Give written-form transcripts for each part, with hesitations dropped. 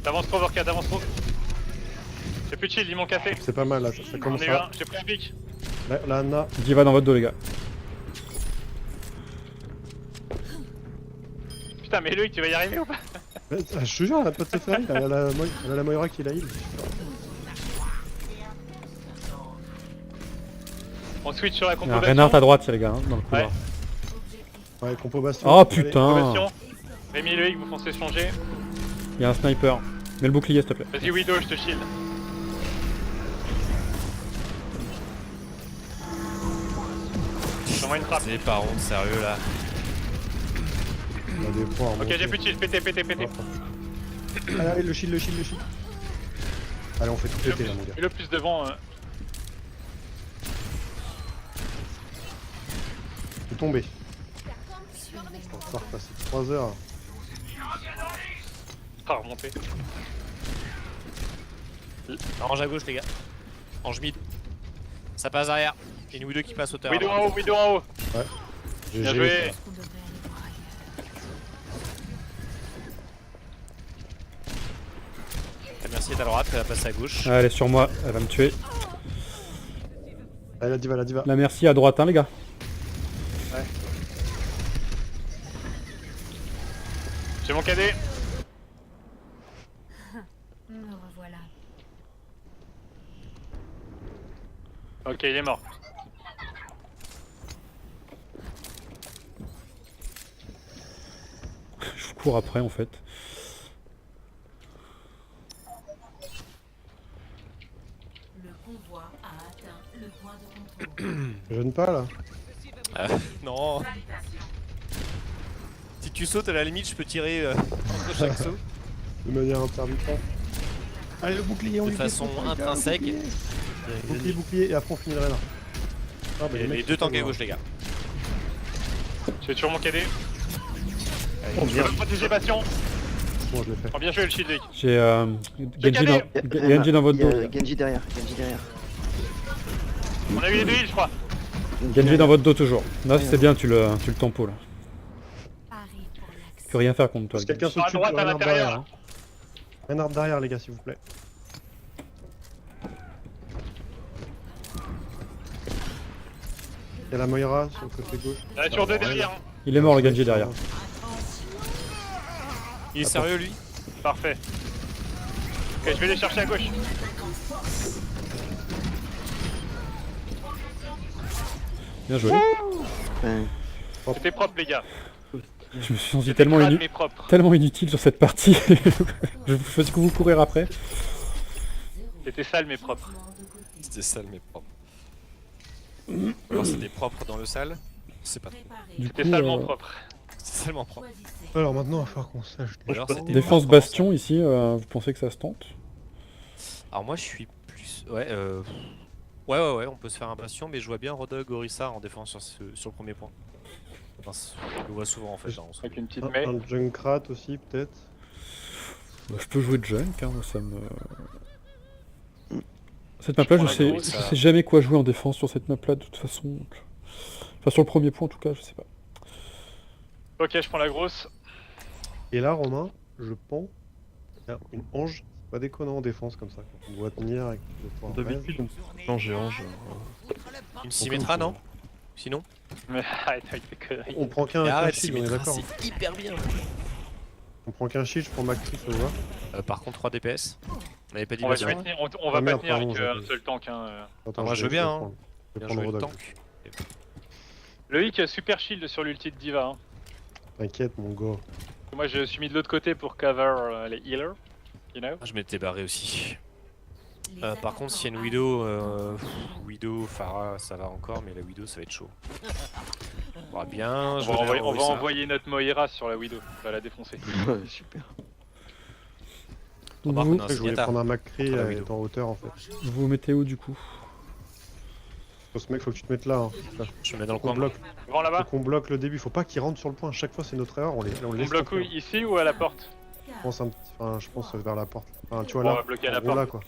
T'avances trop, Vorka, t'avances trop. J'ai plus de shield, ils m'ont cassé. C'est pas mal là, ça J'en commence ai eu à... un, j'ai pris un pic. La Anna... Diva dans votre dos les gars. Putain, mais Loïc, tu vas y arriver ou pas? Je te jure, elle a pas de se faire heal, elle a la Moira qui la heal. On switch sur la Il y compo a un bastion. Reinhardt à droite les gars, hein, dans le couloir. Ouais, compo bastion. Oh Allez. putain. Compo bastion. Rémi et Loïc, vous foncez changer. Il y a un sniper. Mets le bouclier s'il te plaît. Vas-y Widow, je te shield. J'envoie une frappe. C'est par contre, sérieux là. Il y a des points à Ok, monter. j'ai plus de shield, pété. Allez, le shield. Allez, on fait tout péter là, mon gars. Et le plus devant. Je suis tombé. On va repasser 3 heures. Ah, remonter. Range à gauche les gars. Range mid. Ça passe derrière. Il y a une ou deux qui passent au terrain. Widow en haut. J'ai Bien géré joué. ça. La Mercy est à droite, elle va passer à gauche. Ah, elle est sur moi, elle va me tuer. Allez, la diva. La merci à droite hein les gars. J'ai mon cadet. Me revoilà. Ok, il est mort. Je vous cours après en fait. Le convoi a atteint le point de contrôle. Je jeune pas là. Non. Si tu sautes à la limite, je peux tirer entre chaque saut. De manière intermittente. Allez, le bouclier, on De lui façon fait, intrinsèque. Bouclier, et après on finit le Reinhardt. Ah, bah, Les mecs, deux c'est tanks pas à loin. gauche les gars. J'ai toujours mon cadet. Oh, Je bien. peux me protéger patient. Bon, je l'ai fait. Oh, bien joué le shield Loïc. J'ai Genji dans votre Il y dos. a Genji derrière, On a eu les deux heals, je crois. Genji dans votre dos toujours. Là c'est bien, tu le tempo là. Paris pour l'accès. Je peux rien faire contre toi. Parce que quelqu'un Sur la s'occupe droite, de à Reinhardt l'intérieur. derrière. Reinhardt derrière, les gars, s'il vous plaît. Il y a la Moira sur le côté gauche. Il y en a toujours deux derrière. hein. Il est mort le Genji derrière. Il est sérieux lui? Parfait. Ok, je vais les chercher à gauche. Bien joué. Ouais. C'était propre les gars. Je me suis senti C'était tellement, crade mais propre. tellement inutile sur cette partie. Je vous faisais que vous courir après. C'était sale mais propre. C'était sale mais propre. Alors c'était propre dans le sale? C'est pas trop. Du C'était coup, salement propre. C'est tellement propre. Alors maintenant, il va falloir qu'on sache. Ou alors, c'était défense propre bastion ici, vous pensez que ça se tente? Alors moi je suis plus... Ouais, on peut se faire un bastion, mais je vois bien Rodog Orisa en défense sur le premier point. Enfin, je le vois souvent en fait. Là, en soi. Avec une petite main. Un Junkrat aussi, peut-être. Bah, je peux jouer de junk, hein, ça me... Cette map là, je sais jamais quoi jouer en défense sur cette map là de toute façon. Donc... Enfin sur le premier point en tout cas, je sais pas. Ok, je prends la grosse. Et là, Romain, je pense, il y a une ange, c'est pas déconnant en défense comme ça. Quand on doit tenir avec le D'habitude, quand j'ai ange. Une Symmetra non? Sinon? Mais arrête avec tes conneries. On prend qu'un Arrête, shield, on est Symmetra d'accord. c'est hyper bien. On prend qu'un shield, je prends Macri, ça va. Par contre 3 DPS. On avait pas dit On va bastion. pas tenir, on Ah, va merde, pas tenir avec pardon, un seul tank. Hein. Attends, moi, je veux bien, hein. Je vais Bien prendre joué le Rodog. tank. Loïc, super shield sur l'ulti de Diva. Hein. T'inquiète, mon gars. Moi je suis mis de l'autre côté pour cover les healers. You know? Ah, je m'étais barré aussi. Les Par contre, s'il y a une attaquants Widow, Pharah, ça va encore, mais la Widow, ça va être chaud. On va bien. On va envoyer notre Moira sur la Widow. On va la défoncer. Ouais, super. Donc, Remarque, vous, on a un Je voulais Zenyatta. prendre un Macri Contre la Widow. étant en hauteur en fait. vous vous mettez où du coup? Ce mec, faut que tu te mettes là. Hein. Je me mets dans le Faut qu'on coin. bloque. Grand Faut là-bas. qu'on bloque le début. Faut pas qu'il rentre sur le point. Chaque fois, c'est notre erreur. On On laisse bloque où? faire. Ici ou à la porte? Je pense, enfin, je pense vers la porte. Enfin, tu vois On là. va bloquer à la en gros, porte. là quoi.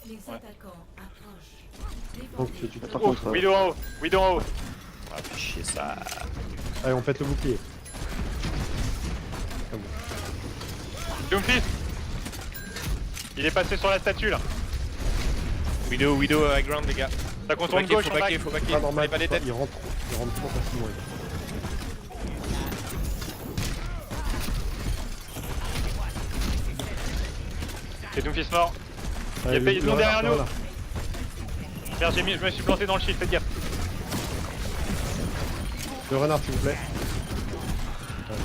Les attaquants approchent. Donc, tu te... Par Oh, contre, Widow en haut. Widow en haut. Ah, fais chier ça. Allez, on pète le bouclier. Doomfist. Il est passé sur la statue là. Widow high ground les gars. Ça Faut contourne backer, gauche, faut on back. backer, faut backer. Pas normal, Pas les têtes. il rentre trop facilement. Et Doomfist mort. Ah, Il y a le ils sont derrière nous. voilà. Merde, je me suis planté dans le shield, faites gaffe. Le renard s'il vous plaît. Allez.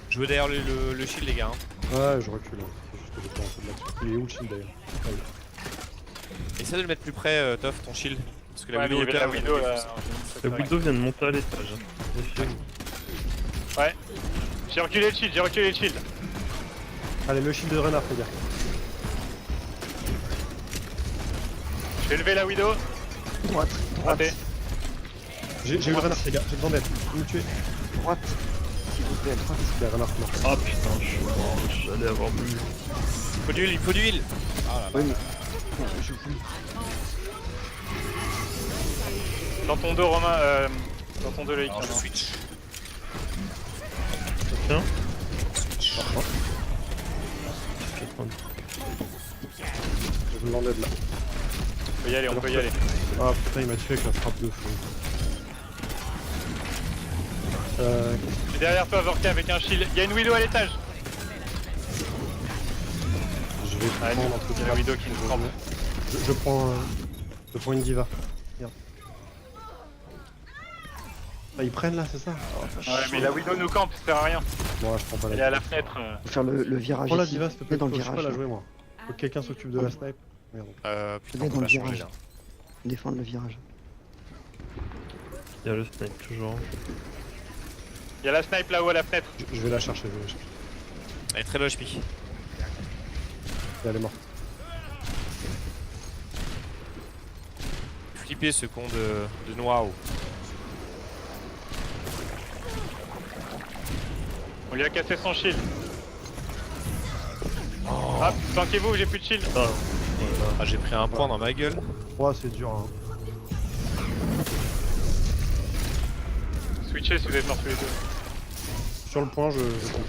Je veux derrière le shield les gars. Hein. Ouais, je recule. Hein. C'est juste que j'ai pas envie de là-dessus. Il est où le shield d'ailleurs? Ah oui. Essaie de le mettre plus près, Toff, ton shield. Parce que la Ouais, mais il y Widow avait la hauteur, Widow elle là. est La Widow vient de monter à l'étage. Méfiez-vous. Ouais. J'ai reculé le shield, j'ai reculé le shield. Allez, le shield de renard, les gars. Je vais lever la Widow. Droite. Raté. J'ai eu le renard, les gars. J'ai besoin d'aide. Vous me tuez. Droite. S'il vous plaît, droite. Il y a renard mort. Ah putain, je suis mort. J'allais avoir voulu. Il faut du heal. Ah là là. Oui, mais... Non, je voulais... Dans ton dos, Romain. Dans ton dos, Loïc. Alors, je non. switch. Tiens. 90. J'ai besoin d'aide là. On peut y aller, on peut y aller. Ah putain, il m'a tué avec la frappe de feu. Je suis derrière toi, Vorka, avec un shield. Il y a une Widow à l'étage. Je vais Ah, prendre un truc. il y a la Widow qui nous trempe. Je prends une diva. Merde. Ah, ils prennent là, c'est ça? Ouais, mais la Widow nous campe, ça sert à rien. Bon, là, je prends pas Elle est la à la diva. fenêtre. Faut faire le virage Prends la ici. diva, s'il te plaît. Dans le Faut que je peux virage. pas la là. jouer moi. Faut que quelqu'un s'occupe de la snipe. Merde. Putain, on dans peut le pas changer virage. là. Défendre le virage. Il y a le snipe toujours. Il y a la snipe là-haut à la fenêtre. Je vais la chercher, je vais la chercher. Elle est très low HP. Et elle est morte. Flipper ce con de Noao. On lui a cassé son shield. Ah, tanquez-vous, j'ai plus de shield. Ah, Ah, j'ai pris un point dans ma gueule. Oh, c'est dur hein. Switchez si vous êtes morts tous les deux. Sur le point, je compte.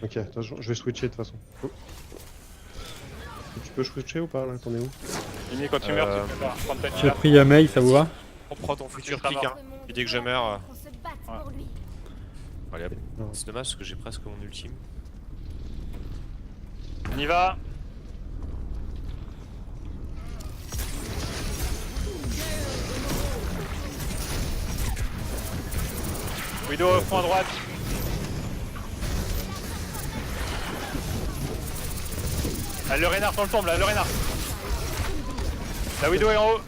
Ok, attention, je vais switcher de toute façon. Oh. Tu peux switcher ou pas là? T'en es où? Mimi, quand tu meurs, tu peux pas prendre ta J'ai Nina. pris Yamei, ça vous va? On prend ton futur Ça pick va. hein. Et dès que je meurs. Qu'on se batte pour lui. Allez hop. Non. C'est dommage parce que j'ai presque mon ultime. On y va. Widow au fond à droite. Ah, le renard dans le tombe là, le renard. La Widow est en haut.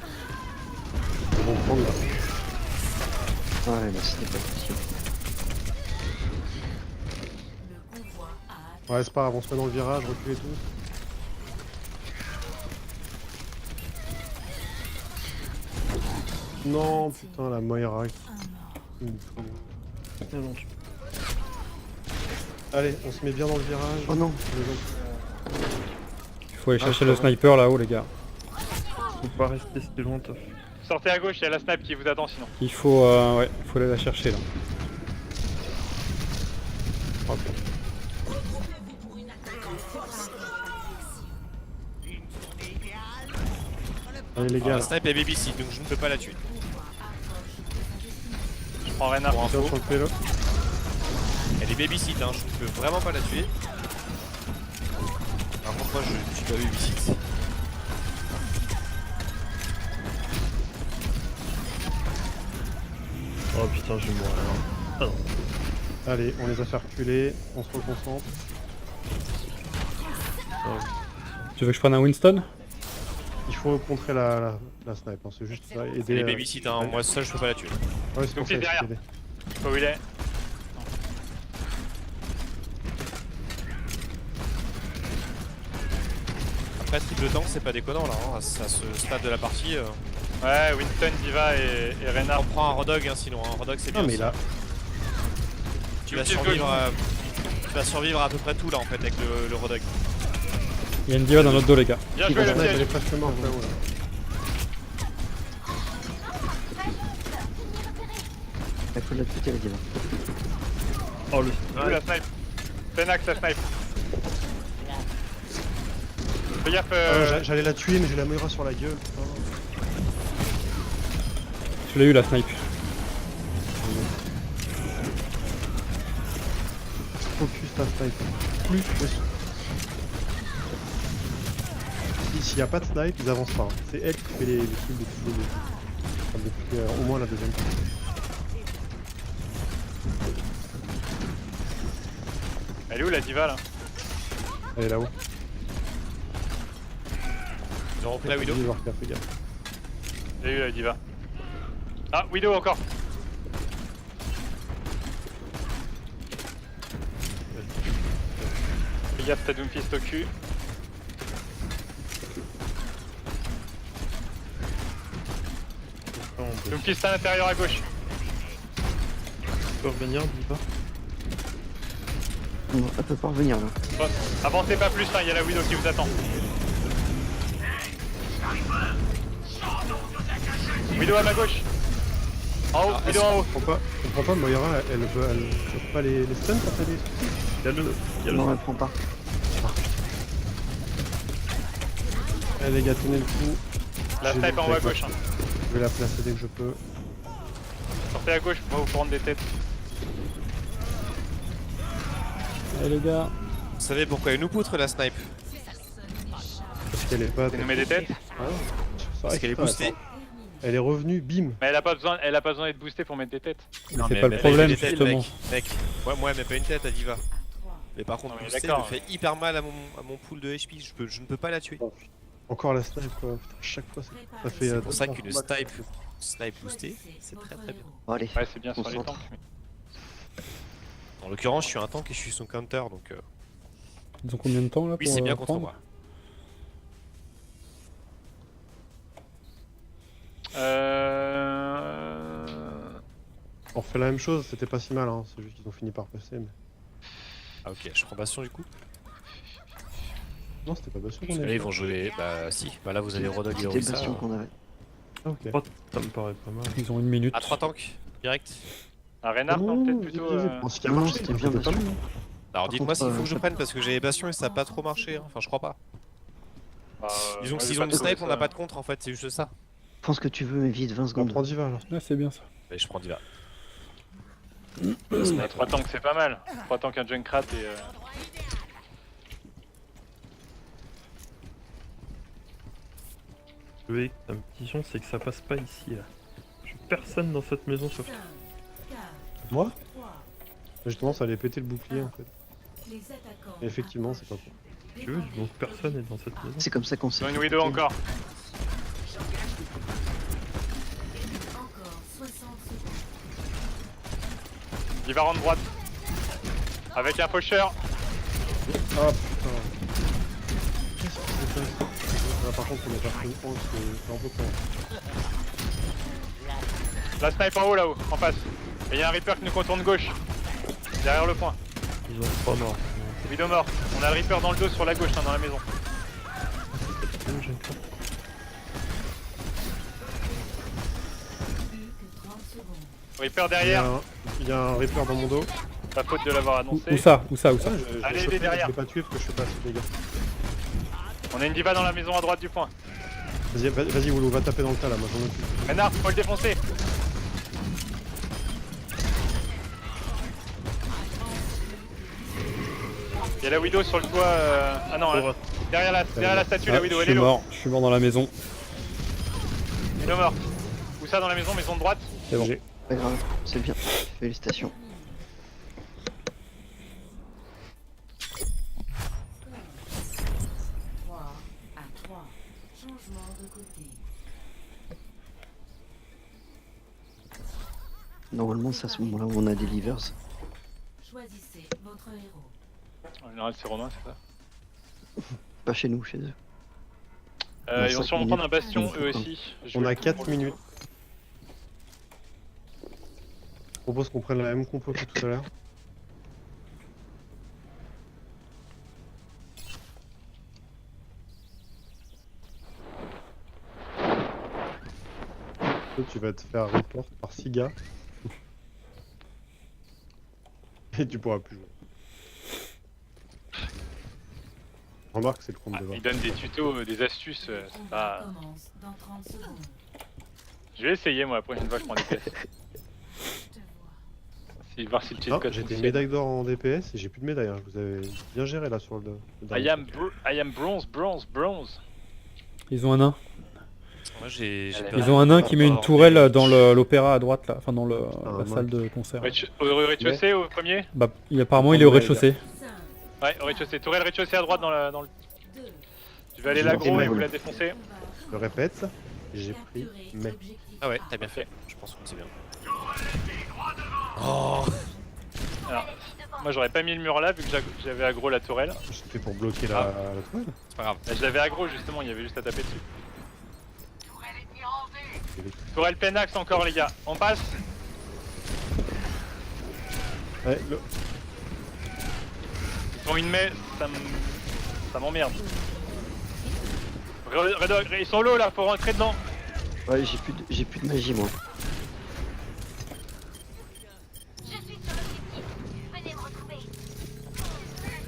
Ils vont prendre là. Ouais, mais c'était pas possible. Le convoi a atteint Ouais, c'est pas grave, on se met dans le virage, reculez tous. Non, putain, la Moira. un mort. Il me fout. c'est bon, tu Allez, on se met bien dans le virage. Oh non. Les autres. Il faut aller chercher le sniper là-haut, les gars. faut pas rester si loin, Toff. Sortez à gauche, il y a la snipe qui vous attend sinon. Il faut, ouais, faut aller la chercher là. Hop. Allez les Alors, gars, la snipe est babysit donc je ne peux pas la tuer. Je prends renard. Pour tiens info, sur le pélo. elle est babysit hein, je ne peux vraiment pas la tuer. Par contre moi je suis pas babysit. Oh putain, je vais mourir. Ah non. Allez, on les a fait reculer, on se reconcentre. Tu veux que je prenne un Winston? Il faut contrer la snipe, hein, c'est juste ça. Aider. Elle est babysit hein, moi seul je peux pas la tuer. Ouais, c'est pour Donc, ça c'est qu'il faut derrière. aider. Je sais pas où il est. Après triple tank c'est pas déconnant là, hein. À ce stade de la partie. Ouais, Winston, Diva et Renard. On prend un Rodog hein, sinon, un Rodog c'est bien. Non mais aussi. là, Tu vas Ultime survivre tu vas survivre à peu près tout là en fait avec le Rodog. Il y a une diva dans notre dos, les gars. Bien la joué le snipe elle est piège. presque morte là-haut. Là. Il faut la tuer, la diva. Oh le. Où la snipe? Fenax la snipe. Fais gaffe, J'allais la tuer, mais j'ai la Moira sur la gueule. putain. Je l'ai eu la snipe. Focus ta snipe. Plus. S'il n'y a pas de snipe, ils avancent pas. Hein. C'est elle qui fait les trucs depuis le début. Enfin, depuis au moins la deuxième partie. elle est où la diva là? Elle est là-haut. Ils ont repris la Widow. Fais gaffe. J'ai eu la diva. Ah, Widow encore. Fais gaffe, t'as Doomfist au cul. Doomfist à l'intérieur à gauche. Tu peux revenir, dis pas. Non, elle peut pas revenir là. Bon, avancez pas plus, il y a la Widow qui vous attend. Widow à ma gauche. En haut, Widow en haut. Je comprends pas, Moira, elle peut pas les stun quand elle est. Il y a le. Il y a le. Non, elle prend pas. Allez les gars, tenez le coup. La J'ai snipe des en haut à têtes, gauche. Hein. Je vais la placer dès que je peux. Sortez à gauche, on va vous prendre des têtes. Allez les gars. Vous savez pourquoi elle nous poutre la snipe? Parce qu'elle est pas. Elle nous met des têtes. Ah, Parce qu'elle est boostée. Elle est revenue, bim. Mais elle a pas besoin d'être boostée pour mettre des têtes. Mais Non, c'est mais pas elle le met problème des têtes, justement. Mec, moi elle met pas une tête à Diva. Mais par contre, Non, mais boostée, d'accord. elle me fait hyper mal à mon pool de HP. Je ne peux pas la tuer. Encore la snipe quoi. Putain, chaque fois ça fait. C'est pour ça qu'une snipe boostée, c'est très très bien. Bon, allez. Ouais, c'est bien sur les Concentre. tanks. Mais... En l'occurrence, je suis un tank et je suis son counter donc. Ils ont combien de temps là Oui, pour c'est bien contre prendre moi. On refait la même chose, c'était pas si mal, hein. C'est juste qu'ils ont fini par passer. Mais... Ah, ok, je prends Bastion du coup. Non, c'était pas bien sûr qu'on Parce que là, avait. ils vont jouer. Bah, si. Bah, là, vous avez Rodog et C'était Orisa. Bastion qu'on avait. Ah, ok. Oh, ça me paraît pas mal. Ils ont une minute. À 3 tanks, direct. Un Reynard, non, peut-être plutôt. Ce qui a Non, marché, c'était bien Bastion. Alors, dites-moi contre, s'il faut que je prenne parce que j'ai Bastion et ça a pas trop marché. Hein. Enfin, je crois pas. Disons que s'ils ont une snipe, on n'a pas de contre en fait, c'est juste ça. Prends ce que tu veux, mais vite, 20 On secondes. prend Diva alors. Ah, c'est bien ça. Allez, je prends Diva. 3 tanks, c'est pas mal. 3 tanks, un Junkrat et. Oui, la mission c'est que ça passe pas ici là. Je personne dans cette maison sauf toi. Moi Justement, ça allait péter le bouclier en fait. Les attaquants. Et effectivement, c'est pas bon. Tu veux, donc personne est dans cette maison. C'est comme ça qu'on s'est. Ils ont une fait Widow péter. encore. Encore 60 secondes. Il va rendre droite. Avec un faucheur. Ah putain. Qu'est-ce qui s'est passé? Là, par contre, on a pas pris une hanche, c'est un peu con. La snipe en haut là-haut, en face. Et il y a un Reaper qui nous contourne gauche. Derrière le point. Ils ont 3 morts. Widow mort. On a le Reaper dans le dos sur la gauche, hein, dans la maison. Plus que 30 secondes. Reaper Il y, derrière. il y a un Reaper dans mon dos. Pas faute de l'avoir Où annoncé. ça? Où ça? Ouais, Allez, je aidez derrière. Je vais pas tuer parce que je fais pas assez de dégâts. On a une diva dans la maison à droite du point. Vas-y, Woulou, va taper dans le tas là, moi j'en occupe. Renard, faut le défoncer. Il y a la Widow sur le toit. Ah non, Droite. derrière la statue, la Widow, Je elle est suis là. mort. Je suis mort dans la maison. Widow morte. Où ça dans la maison, maison de droite? C'est bon. Pas grave, c'est bien. Félicitations. À 3. Changement de côté. Normalement, c'est à ce moment-là où on a des livers. Choisissez votre héros. En général, c'est Romain, c'est ça. Pas chez nous, chez eux. Ils vont 5 sûrement prendre un minutes. bastion, Donc, eux aussi. Je On vais a le tout 4 pour le minutes. Je propose qu'on prenne la même compo que tout à l'heure. Toi, tu vas te faire report par 6 gars. Et tu pourras plus jouer. Remarque, c'est le compte de Il bas. donne des tutos, des astuces. Le C'est combat pas... commence dans 30 secondes. Je vais essayer moi la prochaine fois que je prends des pièces. Je te vois. Si, voir si le cheat Non, code j'étais fonctionne. médaille d'or en DPS et j'ai plus de médaille. Hein. Je vous avais bien géré là sur le dernier. I am bronze, bronze, bronze. Ils ont un nain. Moi j'ai. Ils ont un nain qui met une tourelle dans l'opéra à droite là, enfin dans la moi. salle de concert. Au rez-de-chaussée au premier. Bah, apparemment il est au rez-de-chaussée. 5, Ouais, au rez-de-chaussée. Tourelle rez-de-chaussée à droite dans le... 2, Tu vas aller Je l'aggro vois et vous pas. la défoncer. Je répète, j'ai pris capturer mais. l'objectif. Ah ouais, t'as bien fait. Je pense que c'est bien. Oh. Alors, moi j'aurais pas mis le mur là vu que j'avais aggro la tourelle. C'était pour bloquer la toile. C'est pas grave. Je l'avais aggro justement, il y avait juste à taper dessus. Tourelle Penax encore les gars, on passe. Ouais, Ils font une main, ça m'emmerde. Redog, ils sont low là, faut rentrer dedans. Ouais, j'ai plus de magie moi.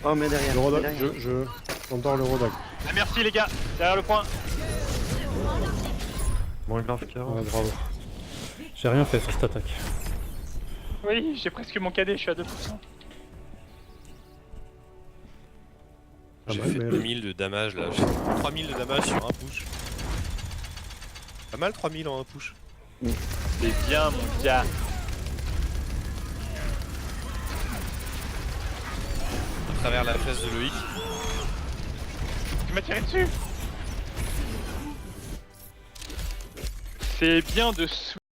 Oh, mais derrière. le mais Rodog, derrière. j'endors le Rodog. Ah, merci les gars, derrière le point. Bon, grave, Caro. Ouais, bravo. J'ai rien fait sur cette attaque. Oui, j'ai presque mon KD, je suis à 2%. Ah J'ai bah, fait mais- 2000 de damage là. J'ai 3000 de damage sur un push. Pas mal 3000 en un push. C'est bien mon gars. À travers la flèche de Loïc. Tu m'as tiré dessus. C'est bien de